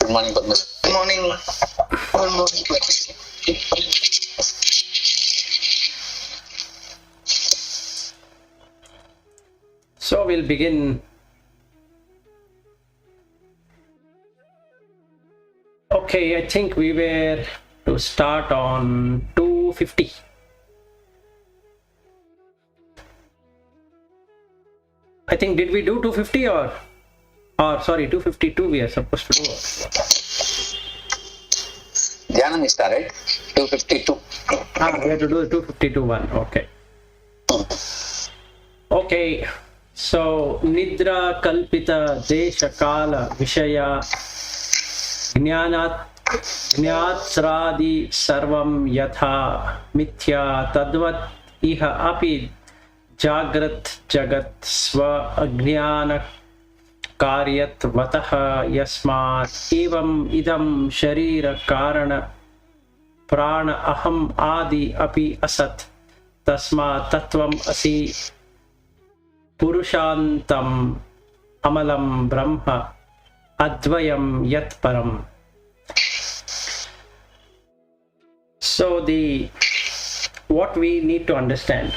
Good morning, Padma. Good morning. Good morning. So we'll begin. Okay, I think we were to start on 250. I think, did we do 250 or sorry, 252 we are supposed to do. Dhyanam is right? 252. We have to do the 252 one. Okay. Okay. So, Nidra Kalpita Desha Kala Vishaya Jnatsradi Sarvam Yatha Mithya Tadvat Iha Api Jagrat Jagat Swa Ajnana Karyat Vataha Yasmat Evam Idam Sharira Karana Prana Aham Adi Api Asat Tasma Tatvam Asi Purushantam Amalam Brahma Advayam Yat Param. So what we need to understand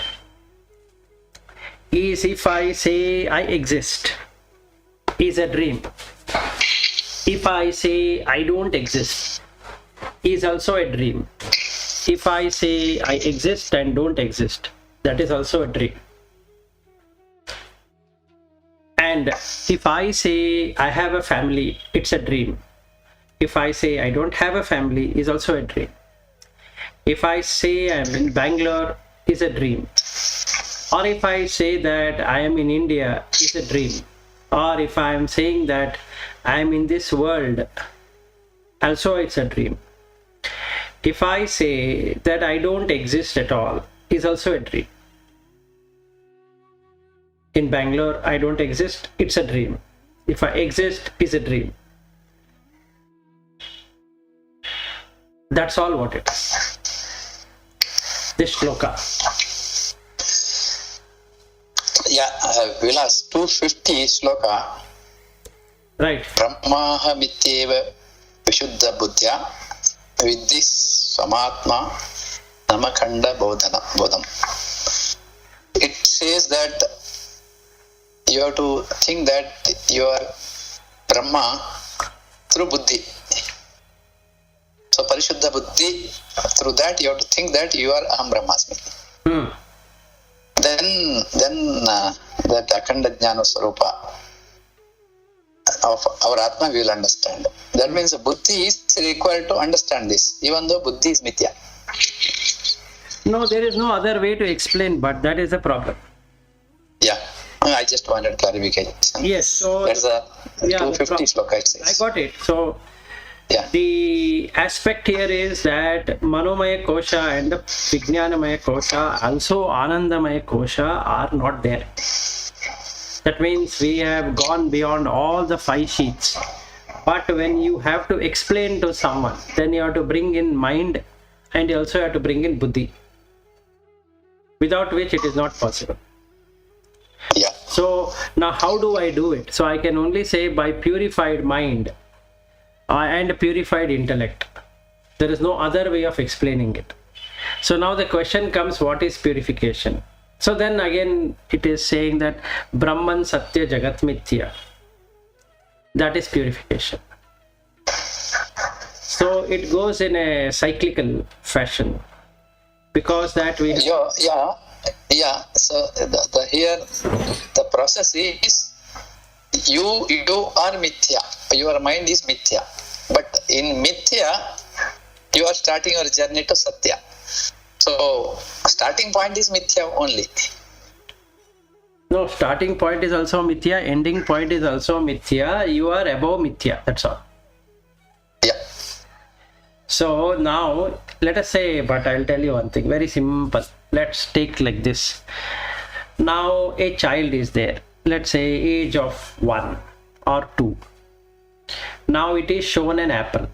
is, if I say I exist, is a dream. If I say I don't exist, is also a dream. If I say I exist and don't exist, that is also a dream. And if I say I have a family, it's a dream. If I say I don't have a family, is also a dream. If I say I'm in Bangalore, is a dream. Or if I say that I am in India, is a dream. Or if I am saying that I am in this world, also it's a dream. If I say that I don't exist at all, is also a dream. In Bangalore, I don't exist, it's a dream. If I exist, is a dream. That's all what it is. This shloka. Yeah, Vilas, 250 shloka. Right. Brahmaha mityeva vishuddha buddhya viddhis samatma namakhanda bodham. It says that you have to think that you are Brahma through buddhi. So Parishuddha buddhi, through that you have to think that you are Aham Brahmasmi. Then that Akhanda Jnana Swarupa of our Atma we will understand. That means buddhi is required to understand this, even though buddhi is mithya. No, there is no other way to explain, but that is the problem. Yeah, I just wanted clarification. Yes, so that's a 250 sloka it says. I got it. So yeah. The aspect here is that Manomaya Kosha and the Vijnanamaya Kosha, also Anandamaya Kosha, are not there. That means we have gone beyond all the 5 sheets. But when you have to explain to someone, then you have to bring in mind and you also have to bring in buddhi, without which it is not possible. Yeah. So now how do I do it? So I can only say by purified mind and purified intellect. There is no other way of explaining it. So now the question comes, what is purification? So then again it is saying that Brahman Satya Jagat Mithya. That is purification. So it goes in a cyclical fashion, because that we Yeah. So here the process is you are mithya. Your mind is mithya. But in mithya, you are starting your journey to satya. So starting point is mithya only. No, starting point is also mithya, ending point is also mithya. You are above mithya, that's all. Yeah. So now let us say, but I'll tell you one thing, very simple. Let's take like this. Now a child is there, let's say age of 1 or 2. Now it is shown an apple.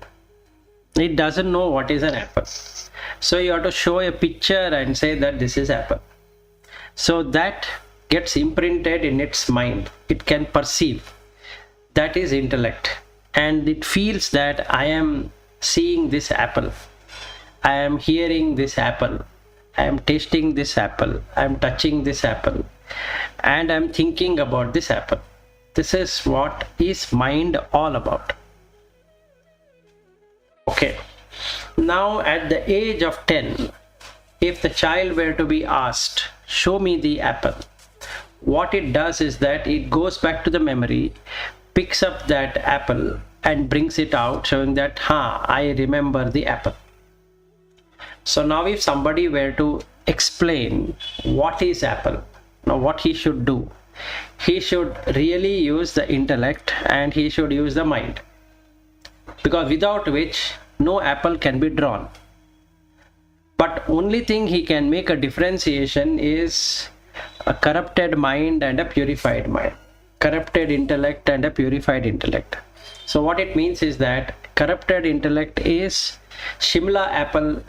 It doesn't know what is an apple. So you have to show a picture and say that this is apple. So that gets imprinted in its mind. It can perceive. That is intellect. and it feels that I am seeing this apple, I am hearing this apple, I am tasting this apple, I am touching this apple, and I am thinking about this apple. This is what is mind all about. Okay. Now at the age of 10, if the child were to be asked, show me the apple, what it does is that it goes back to the memory, picks up that apple and brings it out, showing that, I remember the apple. So now if somebody were to explain what is apple, now what he should do, he should really use the intellect and he should use the mind, because without which no apple can be drawn. But only thing he can make a differentiation is a corrupted mind and a purified mind, corrupted intellect and a purified intellect. So what it means is that corrupted intellect is Shimla apple,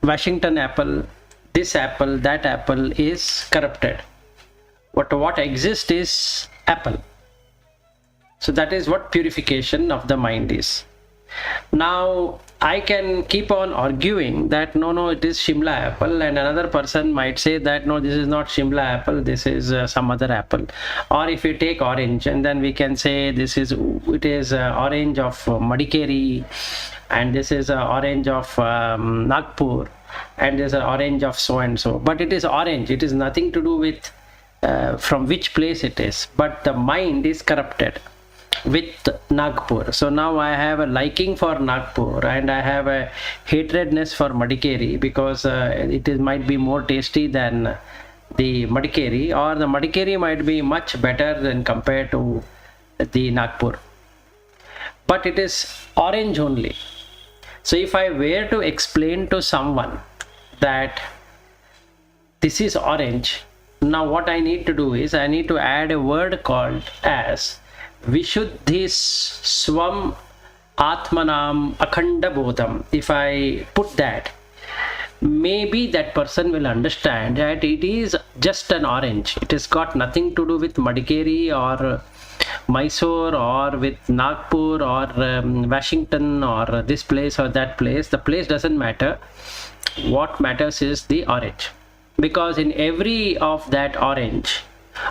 Washington apple, this apple, that apple is corrupted. But what exists is apple. So that is what purification of the mind is. Now I can keep on arguing that no, it is Shimla apple, and another person might say that no, this is not Shimla apple, this is some other apple. Or if we take orange, and then we can say it is orange of Madikeri, and this is orange of Nagpur, and there's an orange of so and so. But it is orange, it is nothing to do with from which place it is, but the mind is corrupted with Nagpur. So now I have a liking for Nagpur and I have a hatredness for Madikeri, because might be more tasty than the Madikeri, or the Madikeri might be much better than compared to the Nagpur. But it is orange only. So if I were to explain to someone that this is orange, now what I need to do is I need to add a word called as Vishuddhis Swam Atmanam Akhanda Bodham. If I put that, maybe that person will understand that it is just an orange. It has got nothing to do with Madikeri or Mysore or with Nagpur or Washington or this place or that place. The place doesn't matter. What matters is the orange. Because in every of that orange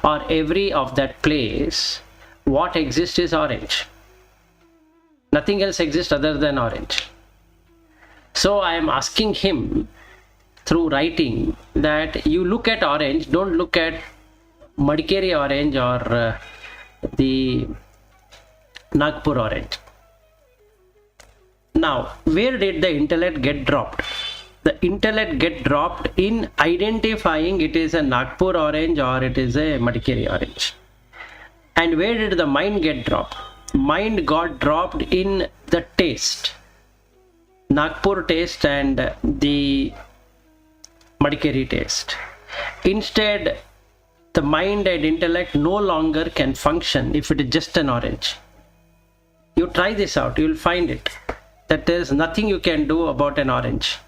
or every of that place, what exists is orange. Nothing else exists other than orange. So I am asking him through writing that you look at orange, don't look at Madikeri orange or the Nagpur orange. Now, where did the intellect get dropped? The intellect get dropped in identifying it is a Nagpur orange or it is a Madikeri orange. And where did the mind get dropped? Mind got dropped in the taste. Nagpur taste and the Madikeri taste. Instead, the mind and intellect no longer can function if it is just an orange. You try this out, you will find it. That there is nothing you can do about an orange.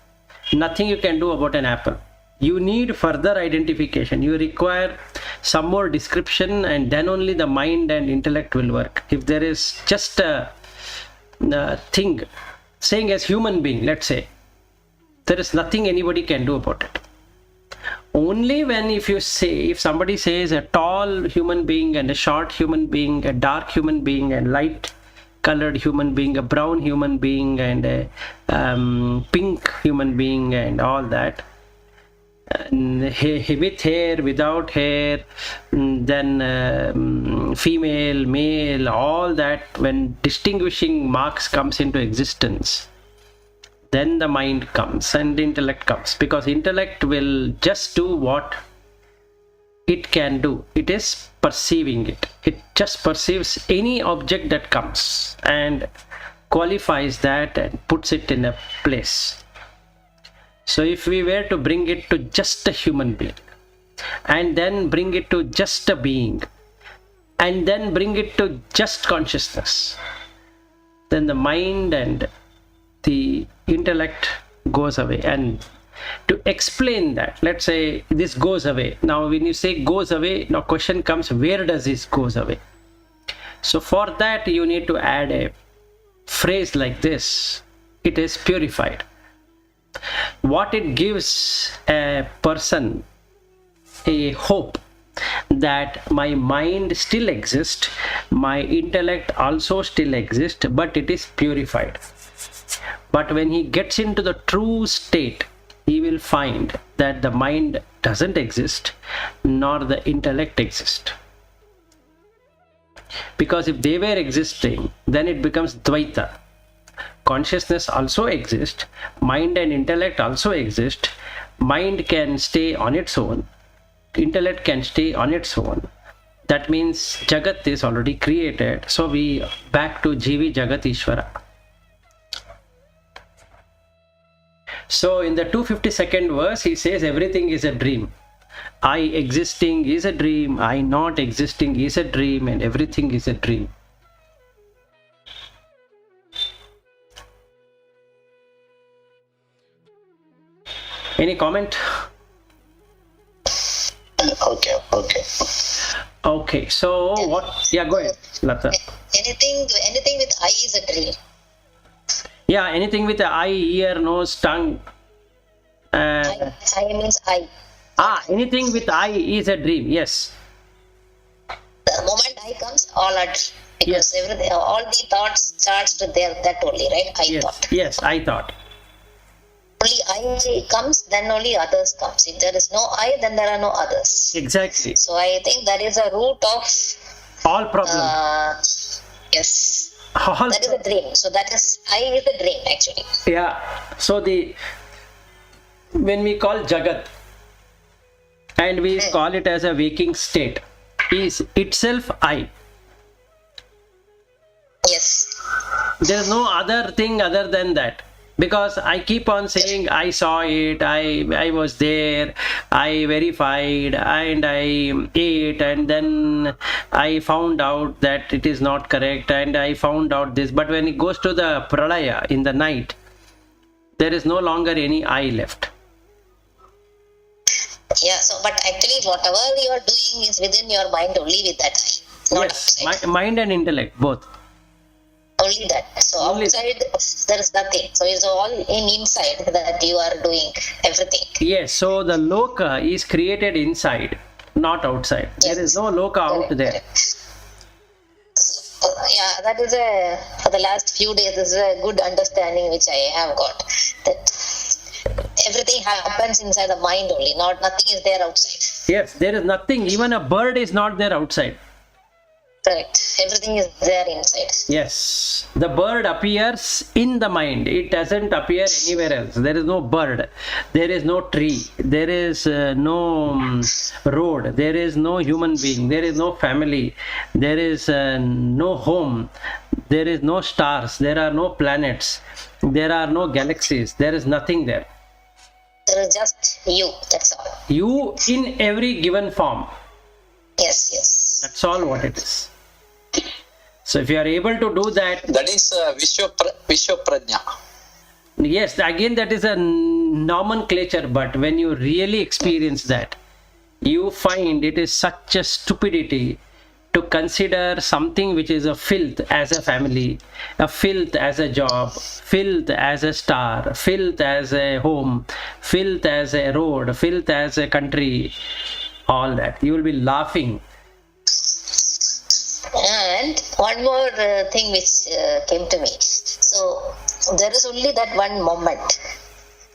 Nothing you can do about an apple. You need further identification. You require some more description, and then only the mind and intellect will work. If there is just a thing, saying as human being, let's say, there is nothing anybody can do about it. Only when if somebody says a tall human being and a short human being, a dark human being and light colored human being, a brown human being and a pink human being and all that, with hair, without hair, then female, male, all that, when distinguishing marks comes into existence, then the mind comes and intellect comes, because intellect will just do what it can do. It is perceiving it. It just perceives any object that comes and qualifies that and puts it in a place. So if we were to bring it to just a human being, and then bring it to just a being, and then bring it to just consciousness, then the mind and the intellect goes away. And to explain that, let's say this goes away. Now when you say goes away, now question comes, where does this goes away? So for that you need to add a phrase like this: it is purified. What it gives a person a hope that my mind still exists, my intellect also still exists, but it is purified. But when he gets into the true state, he will find that the mind doesn't exist, nor the intellect exist. Because if they were existing, then it becomes Dvaita. Consciousness also exists, mind and intellect also exist. Mind can stay on its own, intellect can stay on its own. That means Jagat is already created. So we back to Jivi Jagat Ishvara. So in the 252nd verse, he says everything is a dream. I existing is a dream, I not existing is a dream, and everything is a dream. Any comment? Okay, so what? Yeah, go ahead, Lata. Anything with I is a dream. Yeah, anything with the eye, ear, nose, tongue. I means I. Anything with I is a dream. Yes. The moment I comes, all are dream. Because Yes. everything, all the thoughts starts to there, that only, right? I thought. Yes, I thought. Only I comes, then only others comes. If there is no I, then there are no others. Exactly. So I think that is a root of All problems. yes. All That is a dream. So that is I is a dream actually. Yeah. So when we call Jagat and we call it as a waking state, is itself I. Yes. There is no other thing other than that. Because I keep on saying I saw it, I was there, I verified, and I ate, and then I found out that it is not correct, and I found out this. But when it goes to the pralaya in the night, there is no longer any I left. Yeah, so but actually whatever you are doing is within your mind only with that I. Not Yes, outside. mind and intellect, both. Only that. So Only outside there is nothing. So it's all in inside that you are doing everything. Yes, so the loka is created inside, not outside. There is no loka out Correct, there. correct. So, yeah, that is for the last few days, this is a good understanding which I have got. That everything happens inside the mind only, nothing is there outside. Yes, there is nothing, even a bird is not there outside. Correct. Everything is there inside. Yes, the bird appears in the mind. It doesn't appear anywhere else. There is no bird. There is no tree. There is no road. There is no human being. There is no family. There is no home. There is no stars. There are no planets. There are no galaxies. There is nothing there. There is just you. That's all. You in every given form. Yes, yes. That's all what it is. So if you are able to do that, That is Vishwa Prajna. yes, again that is a nomenclature, but when you really experience that, you find it is such a stupidity to consider something which is a filth as a family, a filth as a job, filth as a star, filth as a home, filth as a road, filth as a country, all that. You will be laughing. And one more thing which came to me. So there is only that one moment,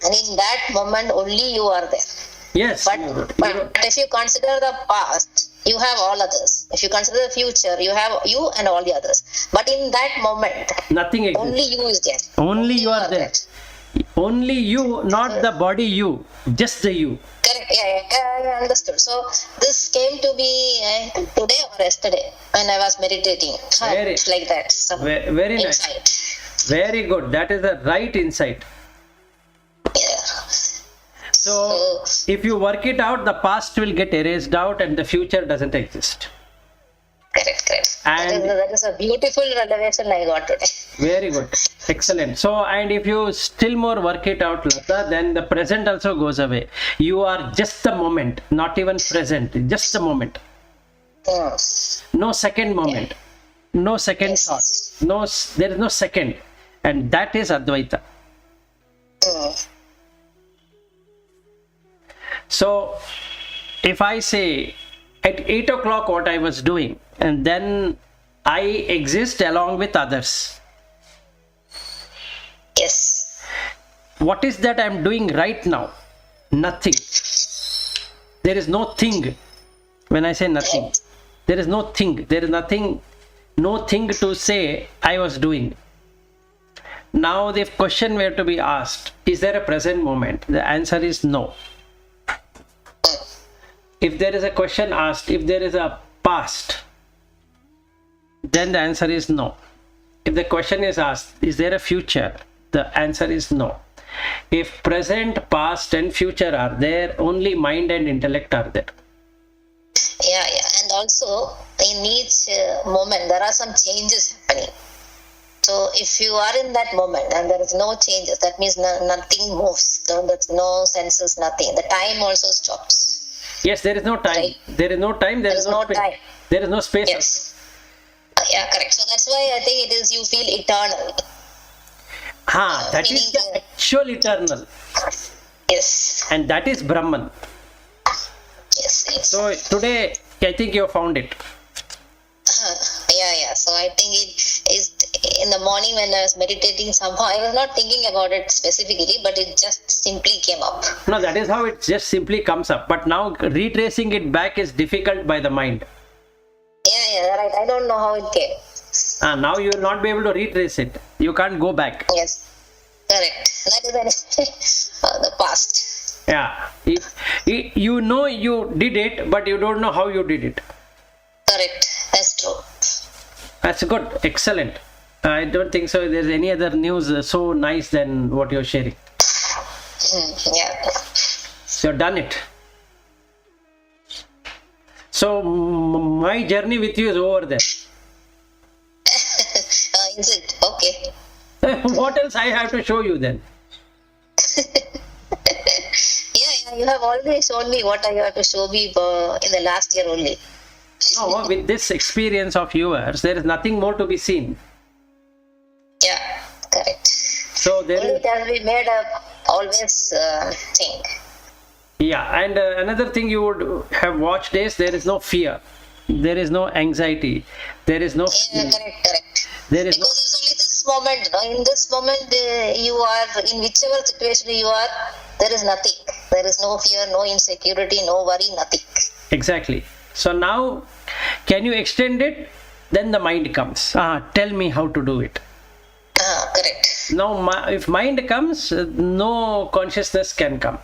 and in that moment only you are there. Yes, But if you consider the past, you have all others. If you consider the future, you have you and all the others. But in that moment, nothing exists. only you is there. Only you are there. Only you, not the body you, just the you. Correct. Yeah, I understood. So this came to me today or yesterday when I was meditating. It's like that. Very nice. Insight. Very good. That is the right insight. Yeah. So if you work it out, the past will get erased out and the future doesn't exist. Correct. And that is a beautiful revelation I got today. very good. Excellent. So, and if you still more work it out, Lata, then the present also goes away. You are just the moment, not even present, just the moment. Yes. No second moment. no second Yes. thought. There is no second. And that is Advaita. So, if I say at 8 o'clock what I was doing, and then I exist along with others, Yes. what is that I'm doing right now? Nothing. There is no thing. When I say nothing, there is no thing. There is nothing, no thing to say I was doing. Now, the question were to be asked, is there a present moment? The answer is no. If there is a question asked, if there is a past, then the answer is no. If the question is asked, is there a future? The answer is no. If present, past and future are there, only mind and intellect are there. Yeah, yeah. And also, in each moment, there are some changes happening. So, if you are in that moment and there is no changes, that means nothing moves. So, there's no senses, nothing. The time also stops. Yes, there is no time. Right. There is no time. There is no space. time. There is no space. Yes. Yeah, correct. So, that's why I think it is you feel eternal. That is the actual eternal. Yes. And that is Brahman. Yes. Yes. So today, I think you found it. Yeah. So I think it is in the morning when I was meditating, somehow I was not thinking about it specifically, but it just simply came up. No, that is how it just simply comes up. But now retracing it back is difficult by the mind. Yeah, right. I don't know how it came. Now you will not be able to retrace it. You can't go back. Yes, correct. That is the past. Yeah. You know you did it, but you don't know how you did it. Correct. That's true. That's good. Excellent. I don't think so. There's any other news so nice than what you're sharing. Yeah. So you've done it. So my journey with you is over there. Is it? Okay. What else I have to show you then? Yeah. You have already shown me what I have to show me in the last year only. No, with this experience of yours, there is nothing more to be seen. Yeah, correct. So there Only is, it has been made up always think. yeah, and another thing you would have watched is there is no fear, there is no anxiety, there is no, Yeah, correct. there is Because it's only this moment. In this moment, you are in whichever situation you are. There is nothing. There is no fear, no insecurity, no worry, nothing. exactly. So now, can you extend it? Then the mind comes. Tell me how to do it. Correct. Now, if mind comes, no consciousness can come.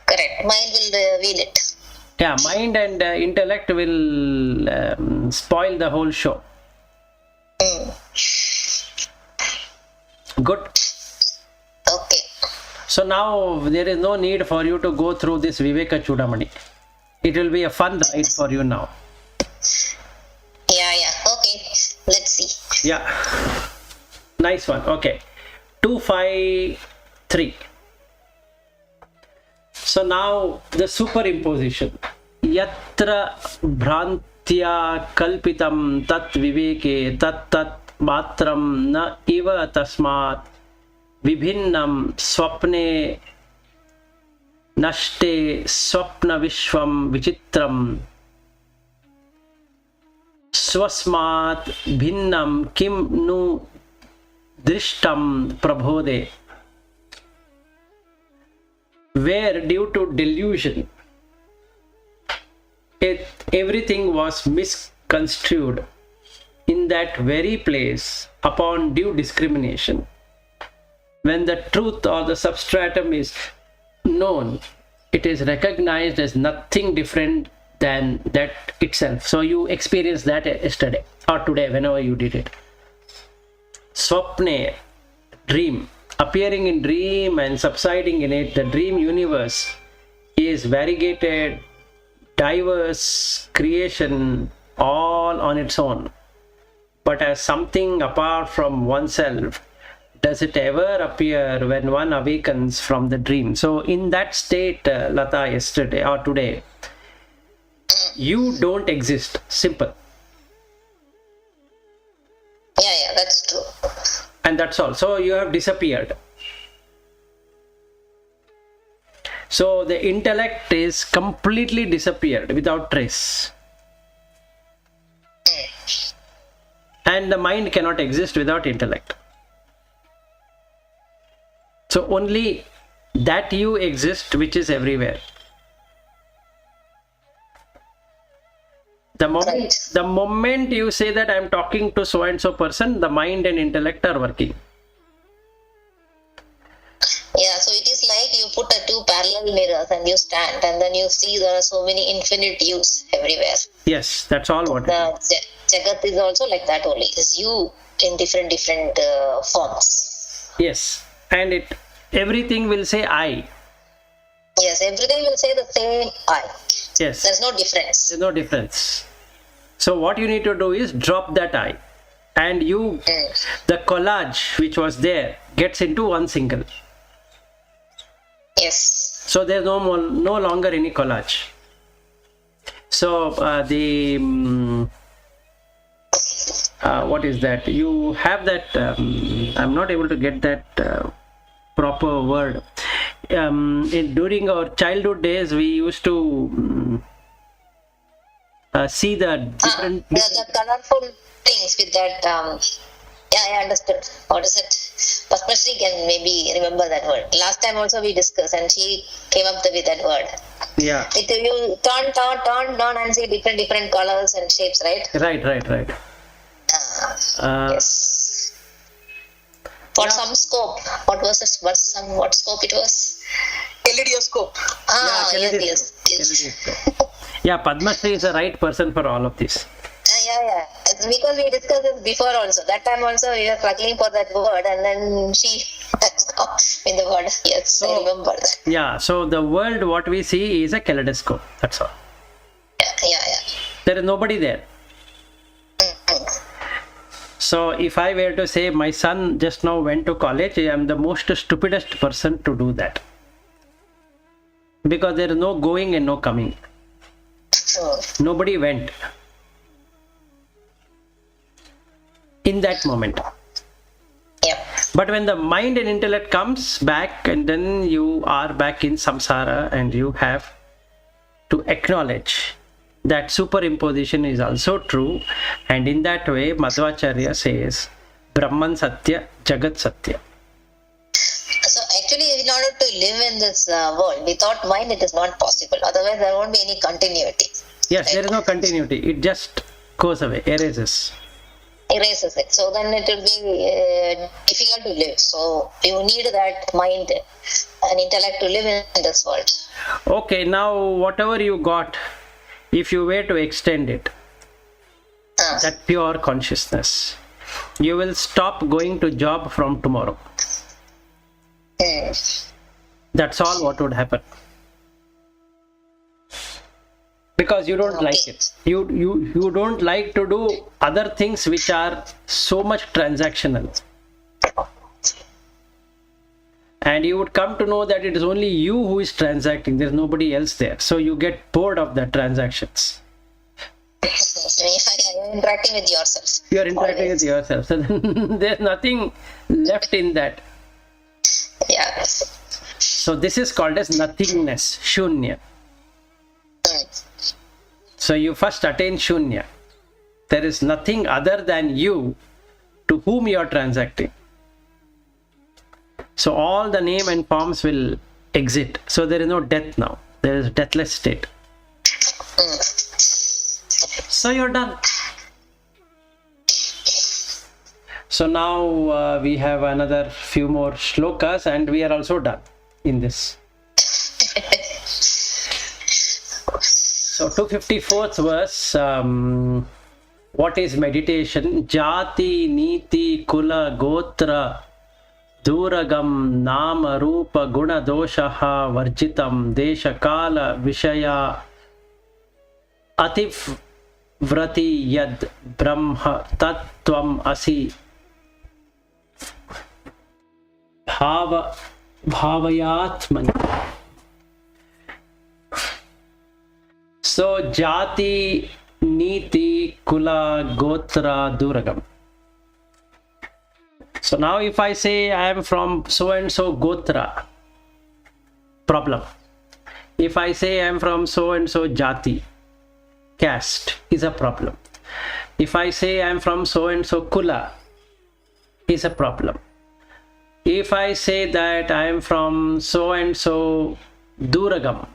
Correct. Mind will reveal it. Yeah, mind and intellect will spoil the whole show. Good. Okay. So now there is no need for you to go through this Vivekachudamani. It will be a fun ride for you now. Yeah. Okay. Let's see. Yeah. Nice one. Okay. 253. So now the superimposition. Yatra bhrantya kalpitam tat viveke tat matram na iva tasmat vibhinnam swapne nashte swapna vishvam vichitram swasmat bhinnam kim nu drishtam prabhode, where due to delusion everything was misconstrued, in that very place upon due discrimination, when the truth or the substratum is known, it is recognized as nothing different than that itself. So you experienced that yesterday or today, whenever you did it. Swapne, dream, appearing in dream and subsiding in it. The dream universe is variegated, diverse creation, all on its own, but as something apart from oneself. Does it ever appear when one awakens from the dream? So in that state, Lata, yesterday or today, you don't exist. Simple. and that's all. So you have disappeared. So the intellect is completely disappeared without trace. And the mind cannot exist without intellect. So only that you exist which is everywhere. The moment you say that I am talking to so and so person, the mind and intellect are working. Yeah, so it is like you put two parallel mirrors and you stand and then you see there are so many infinite yous everywhere. Yes, that's all what The Jagat is also like that only. It's you in different forms. Yes, and everything will say I. Yes, everything will say the same I. Yes. There's no difference. There's no difference. So what you need to do is drop that I, and the collage which was there gets into one single. Yes. So there's no longer any collage. So what is that? You have that. I'm not able to get that proper word. During our childhood days, we used to see the different. The colorful things with that. Yeah, I understood. What is it? Pasmashri can maybe remember that word. Last time also we discussed and she came up with that word. Yeah. You turn and see different colors and shapes, right? Right. Yes. For some scope. What was it? What scope it was? Kaleidoscope. Yes. Yeah, Padma Shri is the right person for all of this. Yeah. It's because we discussed this before also. That time also we were struggling for that word and then she has come in the word. Yes, I remember that. Yeah, so the world what we see is a kaleidoscope. That's all. Yeah. There is nobody there. So if I were to say my son just now went to college, I am the most stupidest person to do that. Because there is no going and no coming. Nobody went. In that moment. Yep. But when the mind and intellect comes back, and then you are back in samsara, and you have to acknowledge that superimposition is also true, and in that way Madhvacharya says Brahman Satya, Jagat Satya. So actually in order to live in this world without mind it is not possible, otherwise there won't be any continuity. Yes, right? There is no continuity, it just goes away, erases it. So then it will be difficult to live. So you need that mind and intellect to live in this world. Okay, now whatever you got, if you were to extend it, that pure consciousness, you will stop going to job from tomorrow. That's all what would happen. Because you don't like it. You don't like to do other things which are so much transactional. And you would come to know that it is only you who is transacting. There is nobody else there. So you get bored of the transactions. You're interacting with yourself. You are interacting with yourself. So there's nothing left in that. Yeah. So this is called as nothingness, shunya. So you first attain shunya. There is nothing other than you to whom you are transacting. So all the name and forms will exit. So there is no death now. There is deathless state. So you're done. So now we have another few more shlokas and we are also done in this. So 254th verse, what is meditation? Jati, Niti, Kula, Gotra, Duragam, Nama, Rupa, Guna, Doshaha, Varjitam, Desha, Kala, Vishaya, Atif, Vrati, Yad, Brahma, Tattvam, Asi, Bhavayatmani. So Jati, Niti, Kula, Gotra, Duragam. So now if I say I am from so and so Gotra, problem. If I say I am from so and so Jati, caste, is a problem. If I say I am from so and so Kula, is a problem. If I say that I am from so and so Duragam,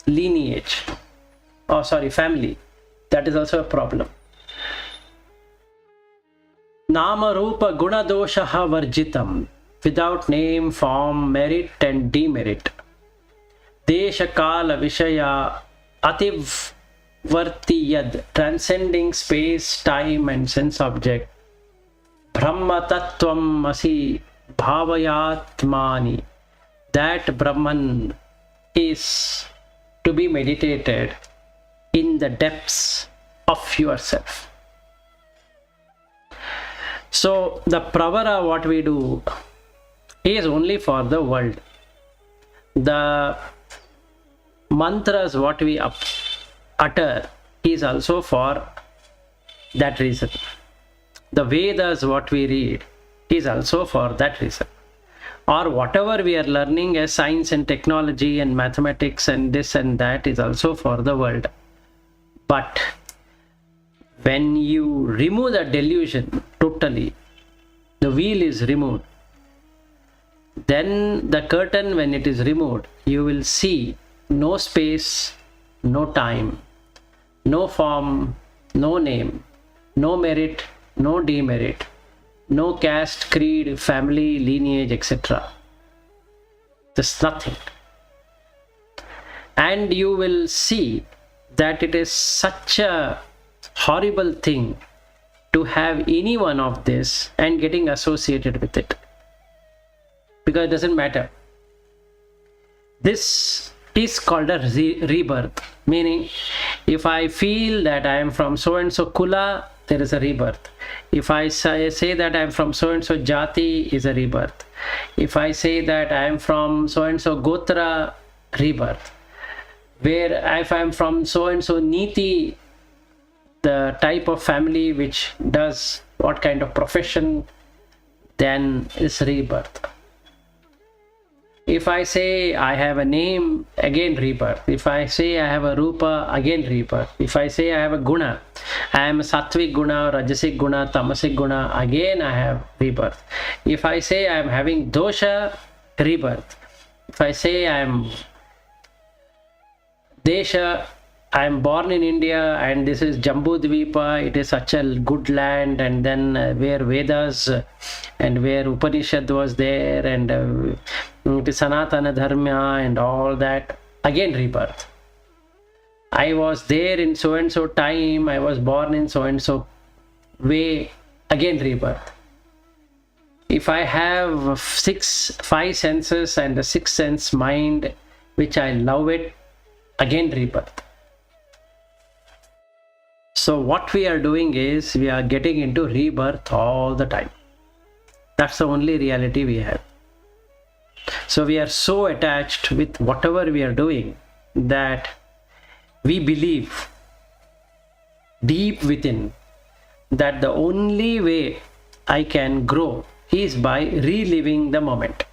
lineage, oh sorry, family, that is also a problem. Nama Rupa Guna Doshaha Varjitam, without name, form, merit and demerit. Desha Kala Vishaya Ativ Vartiyad, transcending space, time and sense object. Brahma Tattvam Asi Bhavayatmani, that Brahman is to be meditated in the depths of yourself. So the pravara what we do is only for the world. The mantras what we utter is also for that reason. The Vedas what we read is also for that reason. Or whatever we are learning as science and technology and mathematics and this and that is also for the world. But when you remove the delusion totally, the veil is removed, then the curtain, when it is removed, you will see no space, no time, no form, no name, no merit, no demerit, no caste, creed, family, lineage, etc. There's nothing. And you will see that it is such a horrible thing to have any one of this and getting associated with it, because it doesn't matter. This is called a rebirth, meaning if I feel that I am from so and so Kula, there is a rebirth. If I say that I am from so and so Jati, is a rebirth. If I say that I am from so and so Gotra, rebirth. Where if I am from so and so Niti, the type of family which does what kind of profession, then is rebirth. If I say I have a name, again rebirth. If I say I have a rupa, again rebirth. If I say I have a guna, I am a sattvic guna, rajasic guna, tamasic guna, again I have rebirth. If I say I am having dosha, rebirth. If I say I am desha, I am born in India and this is Jambudvipa, it is such a good land, and then where Vedas and where Upanishad was there, and it is Sanatana Dharma and all that, again rebirth. I was there in so and so time, I was born in so and so way, again rebirth. If I have five senses and the sixth sense mind, which I love it, again rebirth. So what we are doing is we are getting into rebirth all the time. That's the only reality we have. So we are so attached with whatever we are doing that we believe deep within that the only way I can grow is by reliving the moment.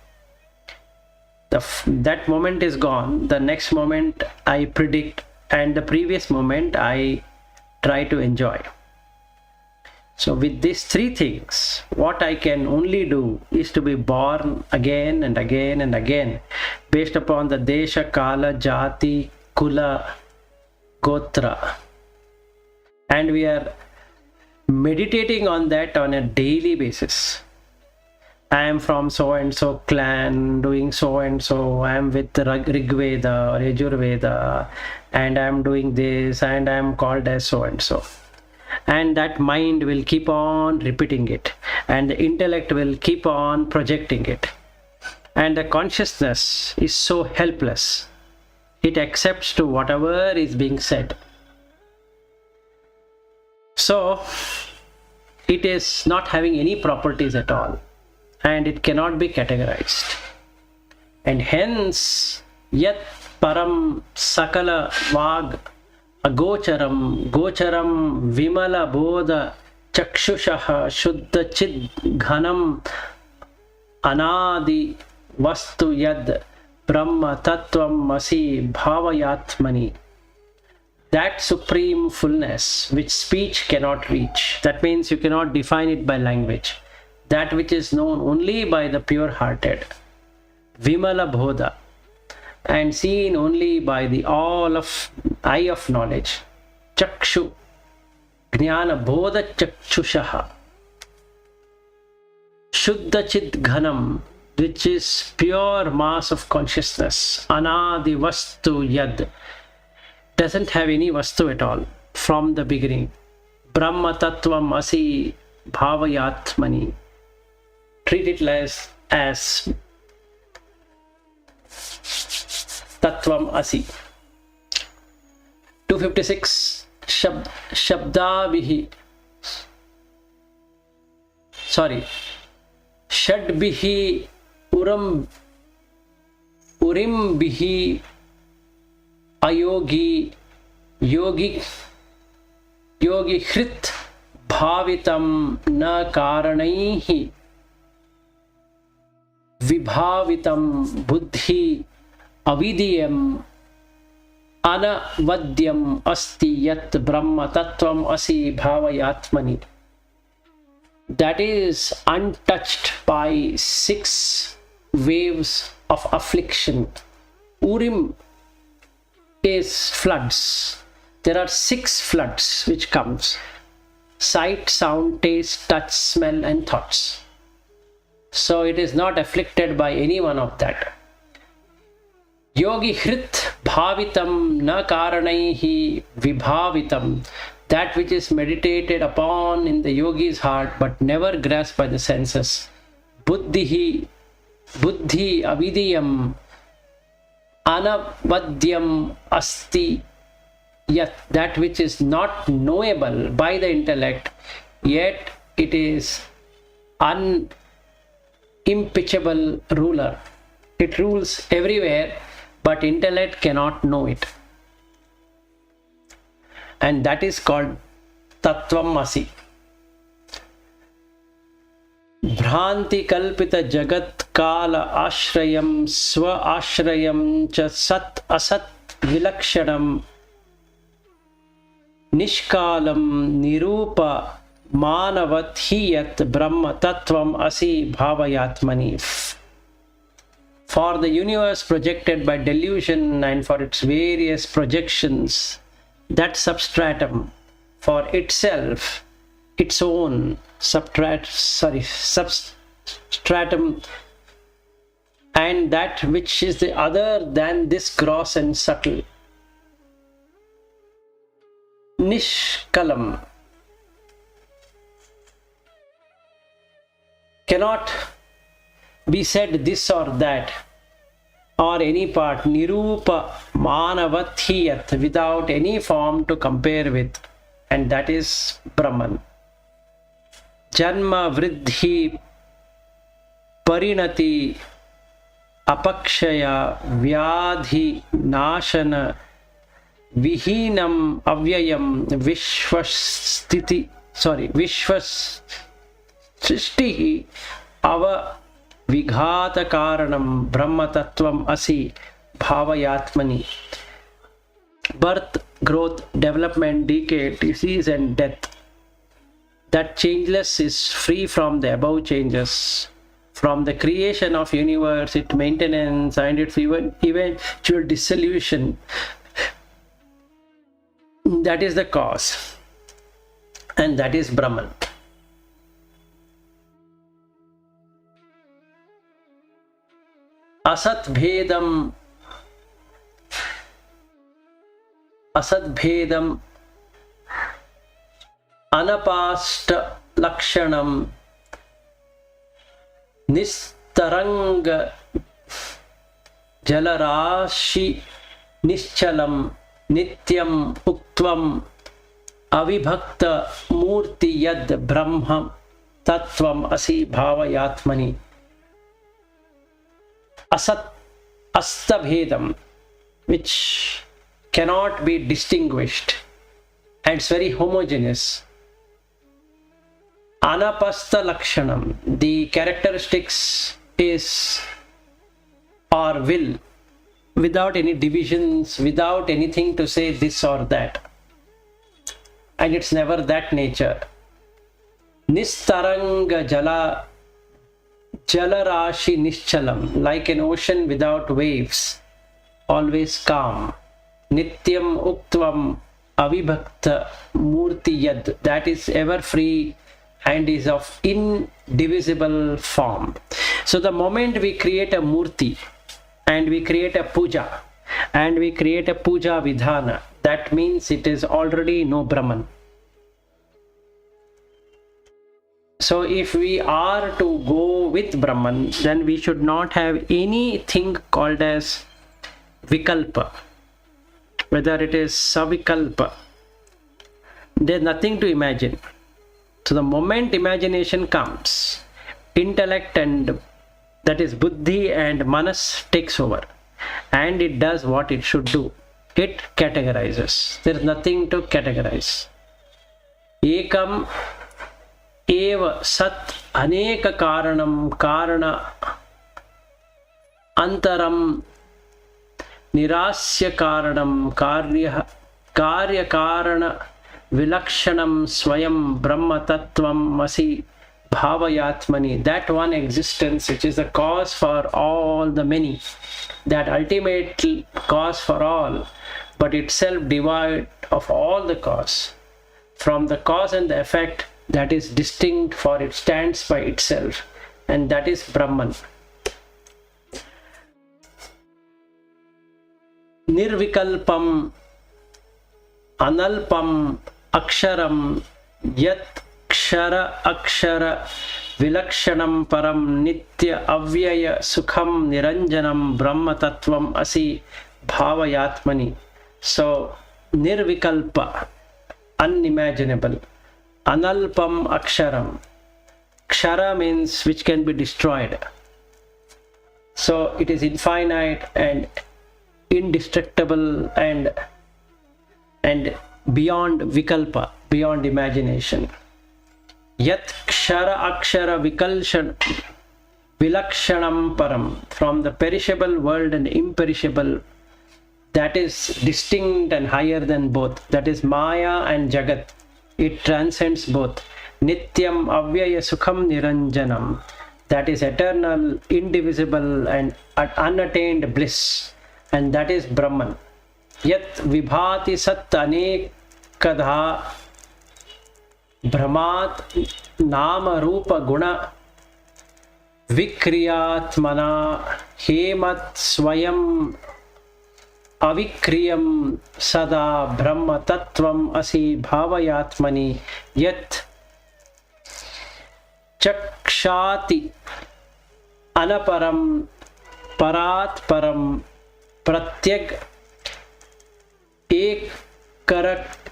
That moment is gone, the next moment I predict, and the previous moment I try to enjoy. So with these three things, what I can only do is to be born again and again and again, based upon the Desha, Kala, Jati, Kula, Gotra. And we are meditating on that on a daily basis. I am from so and so clan, doing so and so, I am with Rig Veda or Yajur Veda, and I am doing this, and I am called as so and so. And that mind will keep on repeating it, and the intellect will keep on projecting it. And the consciousness is so helpless. It accepts to whatever is being said. So it is not having any properties at all, and it cannot be categorized. And hence, yat param sakala vag agocharam gocharam vimala bodha Chakshushaha Shuddha Chid Ghanam Anadi Vastu Yad Brahma Tattvam Asi Bhavayatmani. That supreme fullness which speech cannot reach. That means you cannot define it by language. That which is known only by the pure-hearted. Vimala Bodha. And seen only by the eye of knowledge. Chakshu. Jnana Bodha Chakshushaha. Shuddha Chid Ghanam, which is pure mass of consciousness. Anadi Vastu Yad. Doesn't have any Vastu at all from the beginning. Brahma Tattvam Asi Bhavayatmani. Treat it as Tattvam Asi. 256 Shabdabihi. Sorry. Shadbihi Urimbihi Ayogi Yogi Hrit Bhavitam Na Karanaihi Vibhavitam Buddhi Avidiyam Anavadyam Asti Yat Brahma Tattvam Asi Bhavayatmani. That is untouched by 6 waves of affliction. Urim is floods. There are 6 floods which comes. Sight, sound, taste, touch, smell and thoughts. So it is not afflicted by any one of that. Yogi Hrit Bhavitam Na Karanaihi Vibhavitam. That which is meditated upon in the yogi's heart but never grasped by the senses. Buddhi Avidiyam Anavadyam Asti Yat. That which is not knowable by the intellect, yet it is unimpeachable ruler. It rules everywhere, but intellect cannot know it. And that is called Tattvam Asi. Bhranti Kalpita Jagat Kala Ashrayam Swa Ashrayam Cha Sat Asat Vilakshanam Nishkalam Nirupa Manavat Hiyat Brahma Tattvam Asi Bhavayatmani. For the universe projected by delusion and for its various projections, that substratum for itself, its own substratum, and that which is the other than this gross and subtle. Nishkalam cannot be said this or that or any part. Nirupa Manavathiyat, without any form to compare with, and that is Brahman. Janma Vridhi Parinati Apakshaya Vyadhi Nashana Vihinam Avyayam Vishwasrishti Ava Vighata Karanam Brahma Tattvam Asi Bhavayatmani. Birth, growth, development, decay, disease and death. That changeless is free from the above changes. From the creation of universe, its maintenance and its eventual dissolution. That is the cause. And that is Brahman. Asat Bhedam Anapasta Lakshanam Nistaranga Jalarashi Nischalam Nityam Uktvam Avibhakta Murti Yad Brahma Tattvam Asi Bhavayatmani. Asat Astabhedam, which cannot be distinguished, and it's very homogeneous. Anapasta Lakshanam. The characteristics is or will, without any divisions, without anything to say this or that. And it's never that nature. Nistaranga Jalarashi Nischalam, like an ocean without waves, always calm. Nityam Uktvam Avibhakta Murti Yad, that is ever free and is of indivisible form. So the moment we create a murti and we create a puja and we create a puja vidhana, that means it is already no Brahman. So if we are to go with Brahman, then we should not have anything called as vikalpa, whether it is savikalpa. There's nothing to imagine. So the moment imagination comes, intellect and that is buddhi and manas takes over and it does what it should do. It categorizes. There is nothing to categorize. Ekam eva sat aneka karanam karana antaram nirasya karanam karya karana vilakshanam swayam brahma tattvam masi bhavayatmani. That one existence which is the cause for all the many, that ultimate cause for all, but itself devoid of all the cause. From the cause and the effect, that is distinct, for it stands by itself, and that is Brahman. Nirvikalpam analpam aksharam yat kshara akshara vilakshanam param nitya avyaya sukham niranjanam brahma tattvam asi bhavayatmani. So nirvikalpa, unimaginable. Analpam aksharam. Kshara means which can be destroyed. So it is infinite and indestructible and beyond vikalpa, beyond imagination. Yat kshara akshara vilakshanam param, from the perishable world and imperishable, that is distinct and higher than both. That is Maya and Jagat. It transcends both. Nityam avyaya sukham niranjanam, that is eternal, indivisible and unattained bliss, and that is Brahman. Yat vibhati sat anekadha brahmat nama rupa guna vikriyatmana hemat swayam avikriyam sada brahma tattvam asi bhavayatmani. Yat chakshati anaparam parat param pratyag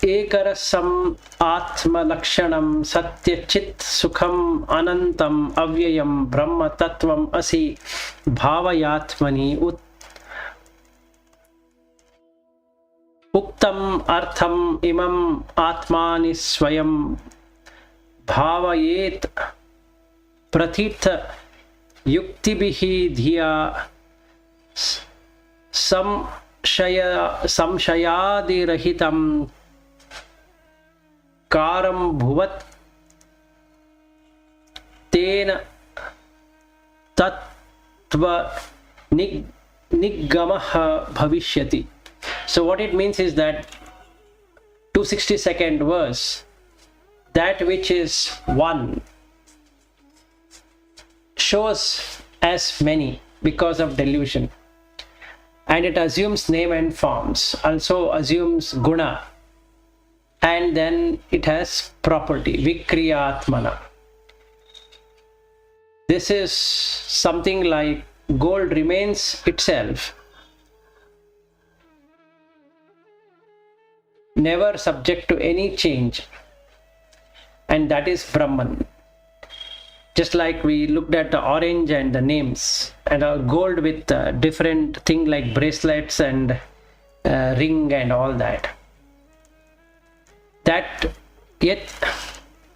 ekarasam atma lakshanam satyachit sukham anantam avyayam brahma tattvam asi bhavayatmani. Uktam artham imam atmani swayam bhavayet prathitha yuktibihi dhiya samshayadirahitam karam bhuvat tena tattva niggamah bhavishyati. So what it means is that 262nd verse, that which is one shows as many because of delusion, and it assumes name and forms, also assumes guna, and then it has property, vikriyatmana. This is something like gold remains itself, never subject to any change, and that is Brahman. Just like we looked at the orange and the names, and a gold with different thing like bracelets and ring and all that. That yet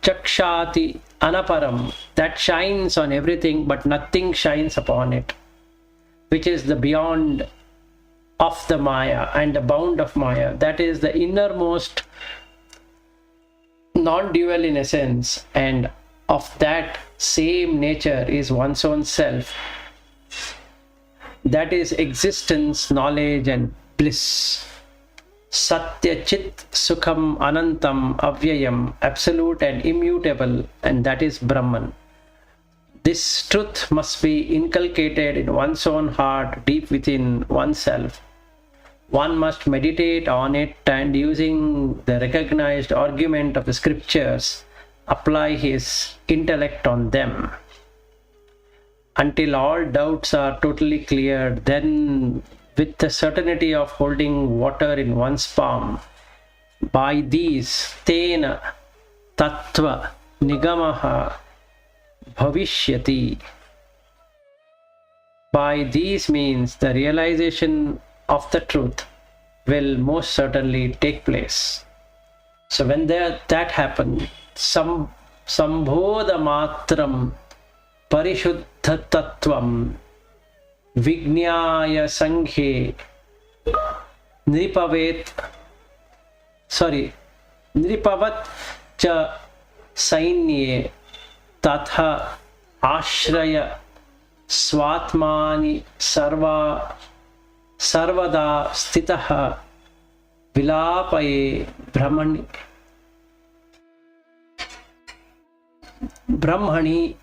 chakshati anaparam, that shines on everything but nothing shines upon it, which is the beyond of the Maya and the bound of Maya. That is the innermost non-dual in essence, and of that same nature is one's own self. That is existence, knowledge and bliss. Satya Chit Sukham Anantam Avyayam, absolute and immutable, and that is Brahman. This truth must be inculcated in one's own heart, deep within oneself. One must meditate on it and, using the recognized argument of the scriptures, apply his intellect on them. Until all doubts are totally cleared, then with the certainty of holding water in one's palm, by these tena tattva nigamaha bhavishyati. By these means the realization of the truth will most certainly take place. So when that happens, sambodha matram parishuddha tattvam Vijnaya Sanghe Nripavat cha Sainye Tatha Ashraya Swatmani Sarvada Stitaha Vilapaye Brahmani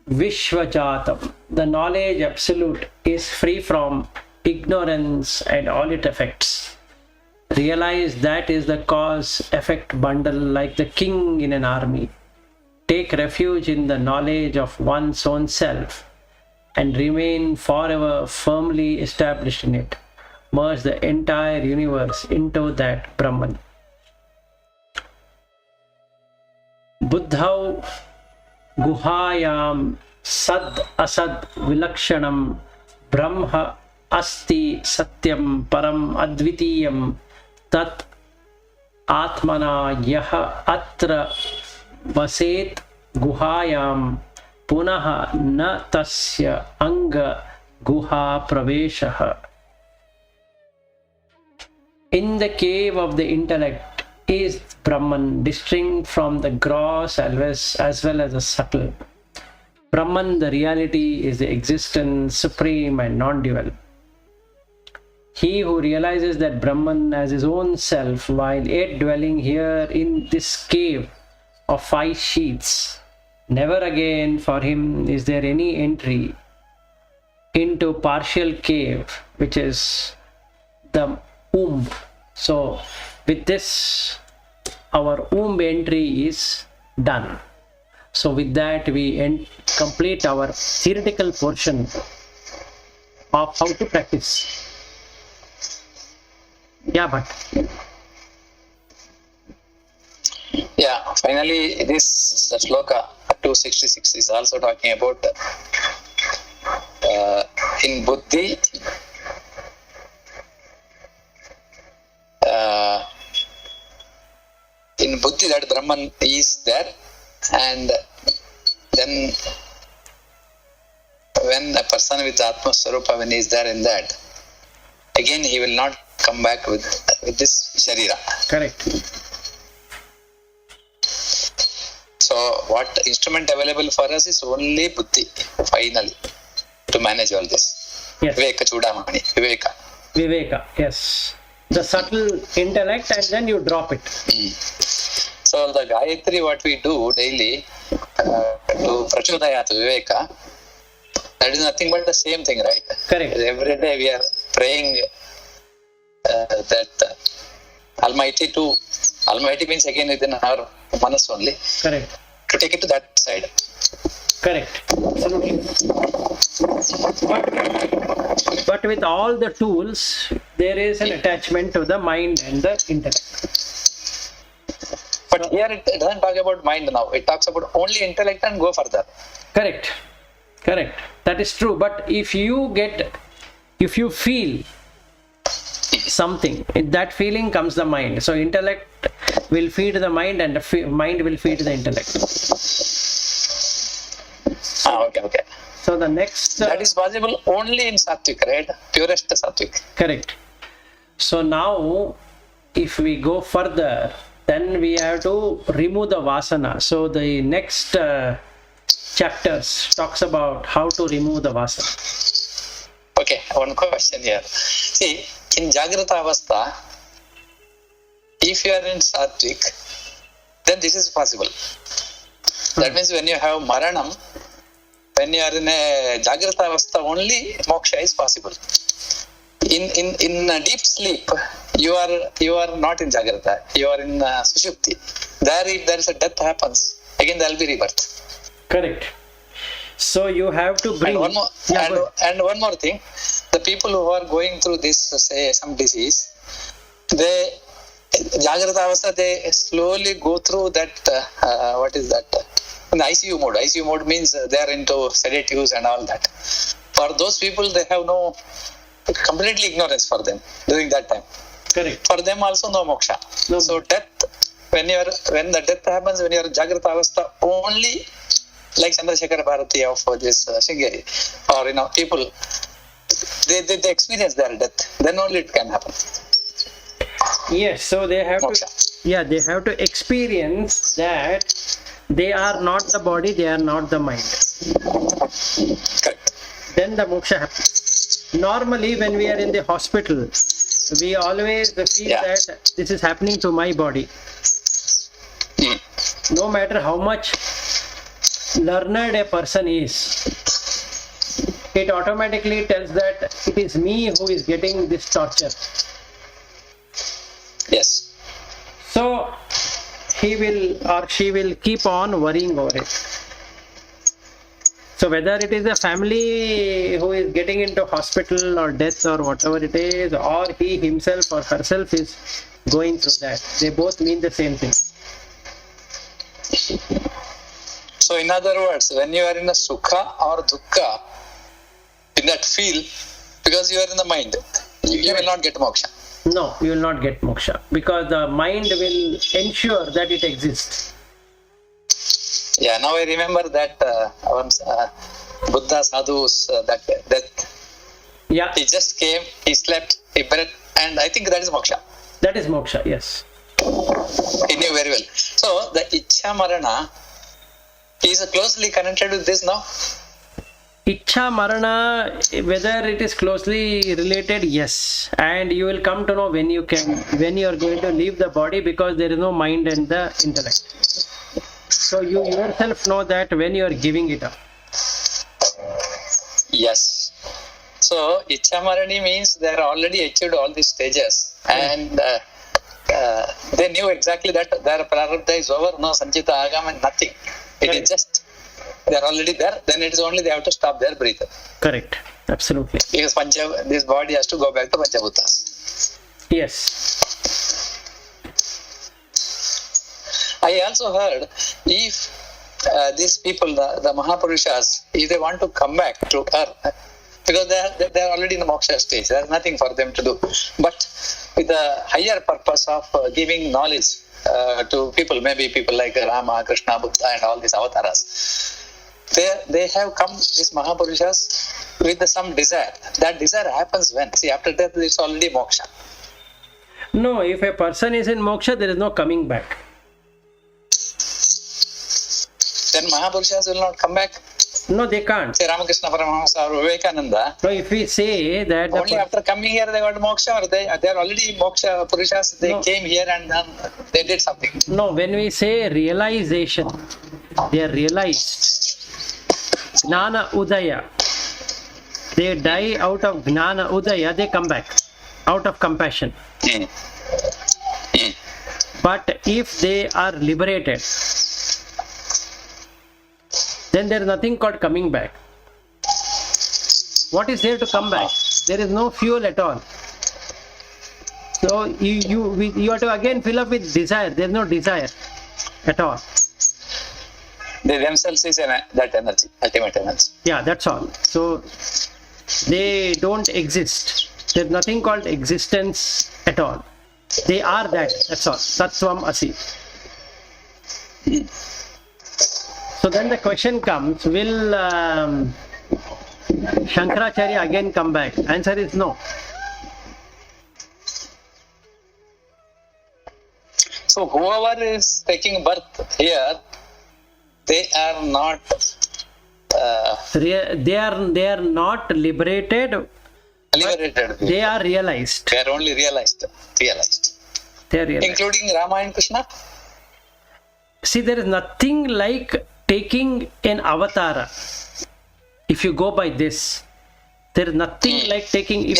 Vishvajatam. The knowledge absolute is free from ignorance and all it affects. Realize that is the cause-effect bundle, like the king in an army. Take refuge in the knowledge of one's own self and remain forever firmly established in it. Merge the entire universe into that Brahman. Buddhau Guhayam sad asad vilakshanam brahma asti satyam param advitiyam tat atmana yaha atra vaset guhayam punaha na tasya anga guha praveshaha. In the cave of the intellect is Brahman, distinct from the gross as well as the subtle. Brahman, the reality, is the existence, supreme and non-dual. He who realizes that Brahman as his own self, while yet dwelling here in this cave of 5 sheets, never again for him is there any entry into partial cave, which is the womb. So with this, our womb entry is done. So with that, we complete our theoretical portion of how to practice. Yeah, but yeah, finally this sloka 266 is also talking about in buddhi that Brahman is there, and then when a person with Atma Swarupa, when he is there in that, again he will not come back with this Sharira. Correct. So what instrument available for us is only Buddhi, finally, to manage all this. Yes. Vivekachudamani, Viveka, yes. The subtle intellect, and then you drop it. So the Gayatri, what we do daily to Prachodayat Viveka, that is nothing but the same thing, right? Correct. Every day we are praying that Almighty means again within our manas only. Correct. To take it to that side. Correct. Absolutely. But with all the tools, there is an attachment to the mind and the intellect. But here it doesn't talk about mind now. It talks about only intellect and go further. Correct. Correct. That is true. But if you feel something. In that feeling comes the mind. So intellect will feed the mind, and the mind will feed the intellect. Okay. So the next That is possible only in Sattvic, right? Purest Sattvic. correct. So now if we go further, then we have to remove the vasana. So the next chapters talks about how to remove the vasana. Okay, one question here. See, in Jagrata Avastha, if you are in Sattvic, then this is possible. That means when you have Maranam, when you are in a Jagrata Avastha, only moksha is possible. In a deep sleep, you are not in Jagrata, you are in Sushupti. There, if there is a death happens, again there will be rebirth. Correct. So you have to bring. And one more, Yeah, go ahead. and one more thing, the people who are going through this, say, some disease, they Jagrata Avastha, they slowly go through that. What is that? In the ICU mode. ICU mode means they are into sedatives and all that. For those people, they have no completely ignorance for them during that time. Correct. For them also no moksha. No. So death, when the death happens, when you are Jagrata Avastha, only like Chandrasekhar Bharati of this Sringeri, or people, they experience their death. Then only it can happen. Yes. So they have Moksha. to. Yeah, they have to experience that they are not the body, they are not the mind. Correct. Then the moksha happens. Normally, when we are in the hospital, we always feel Yeah. that this is happening to my body. No matter how much learned a person is, it automatically tells that it is me who is getting this torture. Yes. So he will or she will keep on worrying over it. So whether it is a family who is getting into hospital or death or whatever it is, or he himself or herself is going through that, they both mean the same thing. So in other words, when you are in a sukha or dukkha, in that feel, because you are in the mind, you will not get moksha. No, you will not get moksha because the mind will ensure that it exists. Yeah, now I remember that Buddha sadhu's that Yeah, he just came, he slept, he breathed, and I think that is moksha. that is moksha, yes. He knew very well. So the Ichha Marana is closely connected with this now. Ichha Marana, whether it is closely related, yes. And you will come to know when you are going to leave the body because there is no mind and the intellect. So you yourself know that when you are giving it up. Yes. So Ichha Marani means they are already achieved all these stages, and they knew exactly that their prarabdha is over, no sanchita agam and nothing. It is just they are already there. Then it is only they have to stop their breathing. Correct. Absolutely. Because this body has to go back to Panchabhutas. Yes. I also heard if these people, the Mahapurushas, if they want to come back to earth, because they are already in the moksha stage, there is nothing for them to do. But with the higher purpose of giving knowledge to people, maybe people like Rama, Krishna, Buddha, and all these avatars, they have come, these Mahapurushas, with some desire. That desire happens when? See, after death, it's already moksha. No, if a person is in moksha, there is no coming back. Then Mahapurushas will not come back. No, they can't. Say Ramakrishna Paramahamsa or Vivekananda. So if we say that the Only after coming here they got moksha, or they are already moksha Purushas, they came here and then they did something. No, when we say realization, they are realized. Gnana Udaya. They die out of Gnana Udaya, they come back out of compassion. But if they are liberated, then there is nothing called coming back. What is there to come back? There is no fuel at all. So you have to again fill up with desire. There is no desire at all. They themselves is that energy, ultimate energy. Yeah, that's all. So they don't exist. There's nothing called existence at all. They are that. That's all. Tattvam Asi. So then the question comes, will Shankaracharya again come back? Answer is no. So whoever is taking birth here, they are not. They are not liberated. Liberated. They are realized. They are only realized. They are realized. Including Rama and Krishna. See, there is nothing like taking an avatara. If you go by this, there is nothing like taking.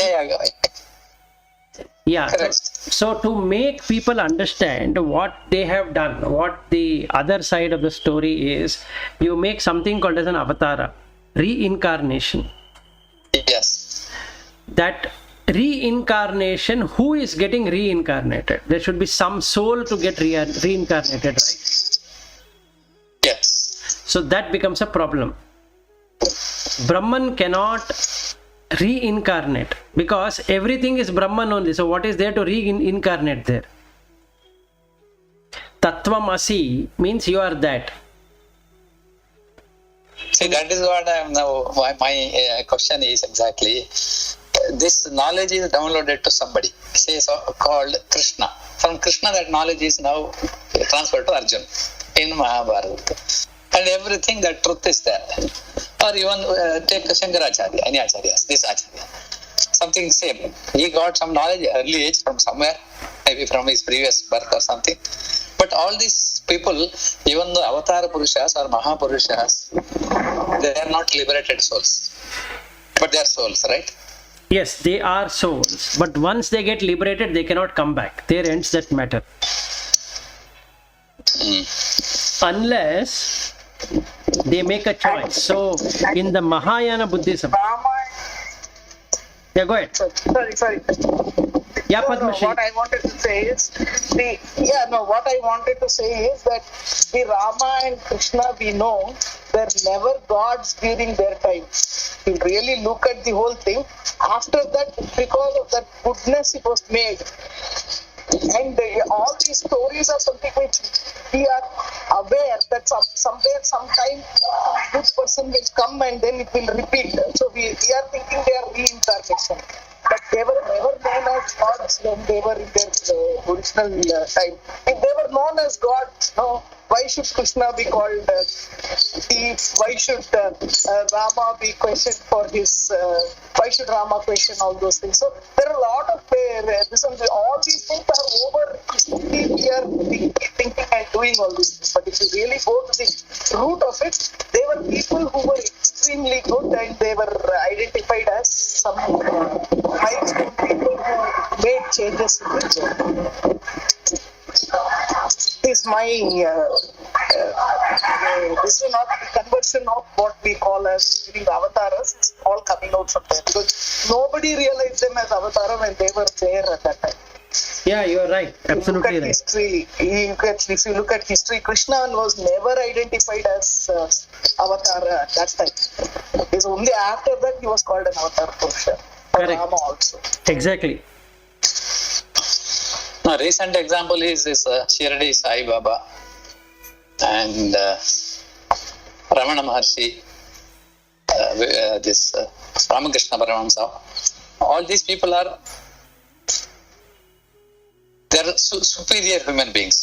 Yeah. So to make people understand what they have done, what the other side of the story is, you make something called as an avatara, reincarnation. Yes. That reincarnation, who is getting reincarnated? There should be some soul to get reincarnated, right? Yes. So that becomes a problem. Brahman cannot reincarnate because everything is Brahman only. So what is there to reincarnate there? Tattvam Asi means you are that. See, that is what I am now. My question is exactly. This knowledge is downloaded to somebody, say called Krishna. From Krishna, that knowledge is now transferred to Arjuna in Mahabharata. And everything, that truth is there. Or even take Shankaracharya, any Acharyas, this Acharya. Something same. He got some knowledge early age from somewhere, maybe from his previous birth or something. But all these people, even the Avatar Purushas or Mahapurushas, they are not liberated souls. But they are souls, right? Yes, they are souls. But once they get liberated, they cannot come back. There ends that matter. Unless they make a choice. So in the Mahayana Buddhism. Yeah, go ahead. Sorry. Yeah, Padma Shri. What I wanted to say is that the Rama and Krishna, we know, were never gods during their time. If you really look at the whole thing, after that, because of that goodness, it was made. And all these stories are something which we are aware that somewhere, sometime, some good person will come and then it will repeat. So we are thinking they are reincarnation. But they were never known as gods when they were in their original time. If they were known as gods, no, why should Krishna be called thief? Why should Rama be questioned for his... why should Rama question all those things? So there are a lot of... all these things are over. We are thinking and doing all these things. But if you really go to the root of it, they were people who were extremely good and they were identified as some milestone people who made changes in the world. Is my this is not the conversion of what we call as being avatars. It's all coming out from there because nobody realized them as avatara when they were there at that time. Yeah, you're right. Absolutely right. History, if you look at history, Krishna was never identified as avatar at that time. It's only after that he was called an avatar Purusha. Correct. Rama also. Exactly. A recent example is this Shirdi Sai Baba and Ramana Maharshi, this Ramakrishna Paramahamsa. All these people are superior human beings.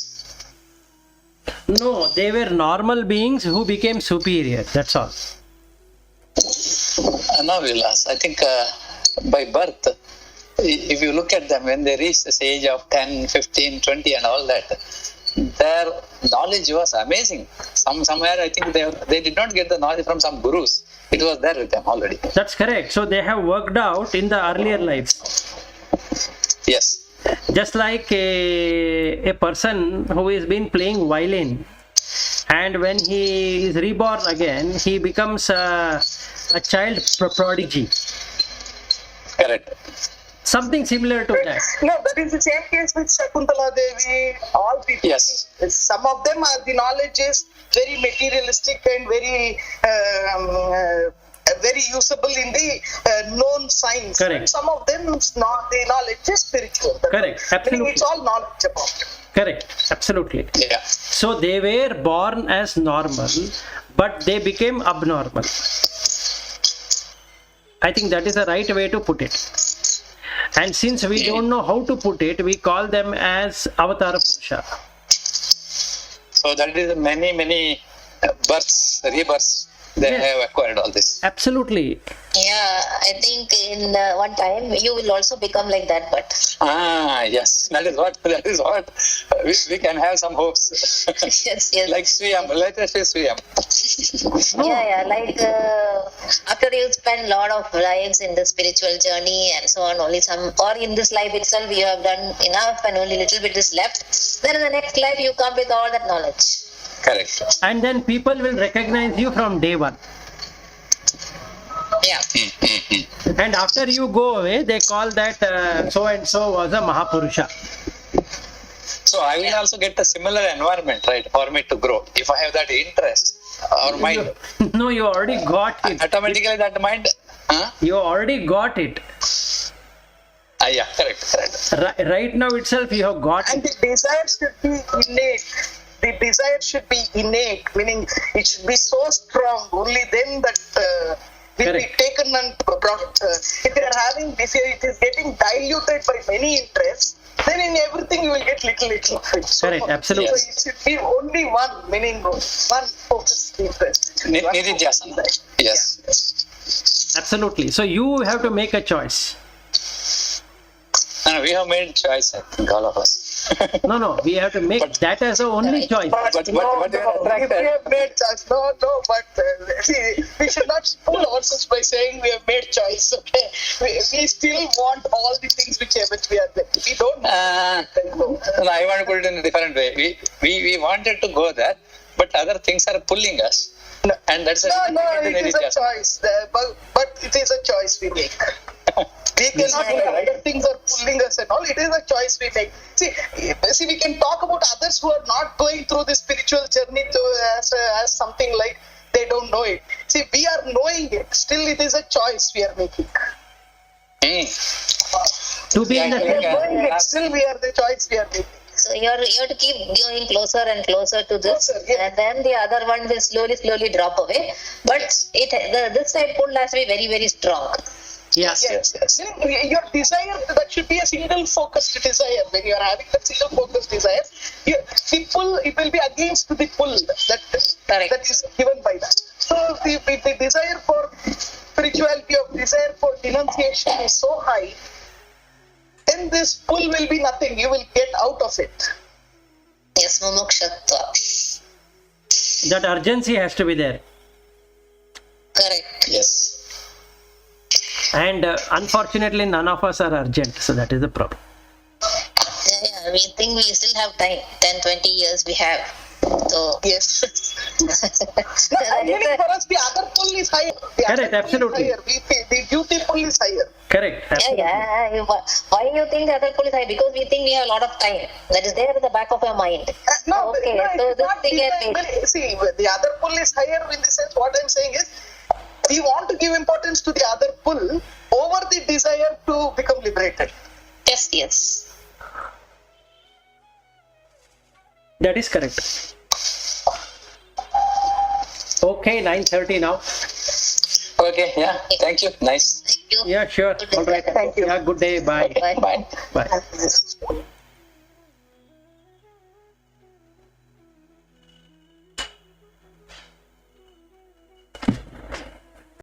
No, they were normal beings who became superior. That's all. No, Vilas. I think by birth, if you look at them, when they reach this age of 10, 15, 20 and all that, their knowledge was amazing. Somewhere I think they did not get the knowledge from some gurus. It was there with them already. That's correct. So they have worked out in the earlier lives. Yes. Just like a person who has been playing violin, and when he is reborn again, he becomes a child prodigy. Correct. Something similar to that. No, that is the same case with Shakuntala Devi, all people. Yes. Some of them are, the knowledge is very materialistic and very very usable in the known science. Correct. Some of them, the knowledge is spiritual. Correct. Meaning Absolutely. it's all knowledge about it. Correct. Absolutely. Yeah. So they were born as normal, but they became abnormal. I think that is the right way to put it. And since we don't know how to put it, we call them as Avatara Purusha. So that is many births, rebirths. They Yes. have acquired all this. Absolutely. Yeah, I think in one time you will also become like that, but Yes, that is what we can have some hopes. yes. Like Swiyam, let us say Swiyam. Yeah, like after you spend a lot of lives in the spiritual journey and so on, only some, or in this life itself you have done enough and only little bit is left, then in the next life you come with all that knowledge. Correct. And then people will recognize you from day one. Yeah. And after you go away, they call that so and so was a Mahapurusha. So I will also get a similar environment, right, for me to grow. If I have that interest or mind, No, you already got it. automatically that mind. You already got it. Yeah, correct. Right now itself, you have got And it. the desire should be innate. The desire should be innate, meaning it should be so strong. Only then that will be Correct. taken and brought. If they are having this, it is getting diluted by many interests. Then in everything you will get little of it. So, Correct, absolutely. So it should be only one, meaning one focused interest. Nididhyasana. Yes. Absolutely. So you have to make a choice. And we have made choice, I think, all of us. No, we have to make that as the only choice. But no, you are if attracted. we have made choice, but see, we should not fool ourselves by saying we have made choice. Okay, we still want all the things which we are there. We don't. No, I want to put it in a different way. We wanted to go there, but other things are pulling us. No. And that's No, it it is a choice. But it is a choice we make. We cannot say other things are pulling us and all. It is a choice we make. See, we can talk about others who are not going through the spiritual journey as something like they don't know it. See, we are knowing it. Still, it is a choice we are making. To be in Yeah, the We are yeah. knowing it. Still, we are the choice we are making. So you have to keep going closer and closer to this, Closer, yeah. and then the other one will slowly drop away. But this side pull has to be very strong. yeah. Yes. Your desire, that should be a single focused desire. When you are having that single focused desire, the pull, it will be against the pull that is given by that. So the desire for spirituality, or desire for denunciation is so high, then this pull will be nothing. You will get out of it. Yes, mumukshatva. That urgency has to be there. Correct. Yes. And unfortunately, none of us are urgent. So that is the problem. Yeah, we think we still have time. 10-20 years we have. So Yes. that is Meaning for us, the other pull is higher. The Correct, other pull absolutely. Is higher. The duty pull is higher. Correct. Absolutely. Why you think the other pull is high? Because we think we have a lot of time. That is there at the back of your mind. No, Okay, no, so it's this not thing desire. get Well, see, the other pull is higher in the sense. What I'm saying is, we want to give importance to the other pull over the desire to become liberated. Yes. That is correct. Okay, 9:30 now. Okay, yeah. Thank you. Nice. Thank you. Yeah, sure. Good day. All right. Thank you. Yeah, good day. Bye. Bye. Bye. Bye. Yes.